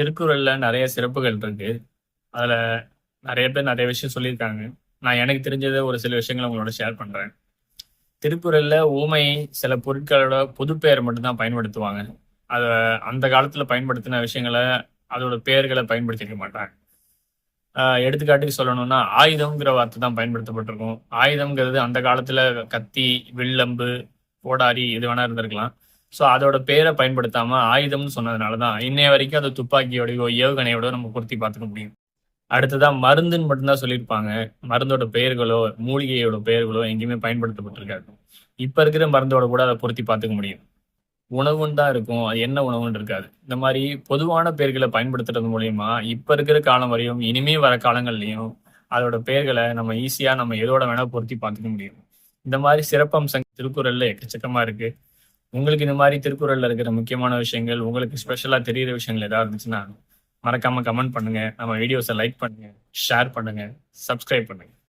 திருக்குறள்ல நிறைய சிறப்புகள் இருக்கு. அதுல நிறைய பேர் நிறைய விஷயம் சொல்லியிருக்காங்க. நான் எனக்கு தெரிஞ்சத ஒரு சில விஷயங்கள உங்களோட ஷேர் பண்றேன். திருக்குறள்ல ஊமை சில பொருட்களோட பொதுப்பெயர் மட்டும் தான் பயன்படுத்துவாங்க. அத அந்த காலத்துல பயன்படுத்தின விஷயங்கள, அதோட பெயர்கள பயன்படுத்தியிருக்க மாட்டாங்க. எடுத்துக்காட்டுக்கு சொல்லணும்னா, ஆயுதம்ங்கிற வார்த்தை தான் பயன்படுத்தப்பட்டிருக்கும். ஆயுதம்ங்கிறது அந்த காலத்துல கத்தி, வில்லம்பு, கோடாரி எது வேணா இருந்திருக்கலாம். ஸோ அதோட பேர பயன்படுத்தாம ஆயுதம்னு சொன்னதுனால தான், இன்னைய வரைக்கும் அது துப்பாக்கியோடயோ, ஏவுகணையோடயோ நம்ம பொருத்தி பார்த்துக்க முடியும். அடுத்ததா மருந்துன்னு மட்டும் தான் சொல்லியிருப்பாங்க. மருந்தோட பெயர்களோ, மூலிகையோட பெயர்களோ எங்கேயுமே பயன்படுத்தப்பட்டிருக்காது. இப்ப இருக்கிற மருந்தோட கூட அத பொருத்தி பார்த்துக்க முடியும். உணவுன்னு தான் இருக்கும். அது என்ன உணவுன்னு இருக்காது. இந்த மாரி பொதுவான பெயர்கள பயன்படுத்துறது மூலியமா, இப்ப இருக்கிற காலம் வரையும், இனிமே வர காலங்கள்லயும், அதோட பெயர்கள நம்ம ஈஸியா நம்ம எதோட வேணா பொருத்தி பார்த்துக்க முடியும். இந்த மாரி சிறப்பம்சங்கள் திருக்குறள்ல எக்கச்சக்கமா இருக்கு. உங்களுக்கு இந்த மாரி திருக்குறள்ல இருக்கிற முக்கியமான விஷயங்கள், உங்களுக்கு ஸ்பெஷலா தெரியிற விஷயங்கள் ஏதாவது இருந்துச்சுன்னா, மறக்காம கமெண்ட் பண்ணுங்க. நம்ம வீடியோஸ லைக் பண்ணுங்க, ஷேர் பண்ணுங்க, சப்ஸ்கிரைப் பண்ணுங்க.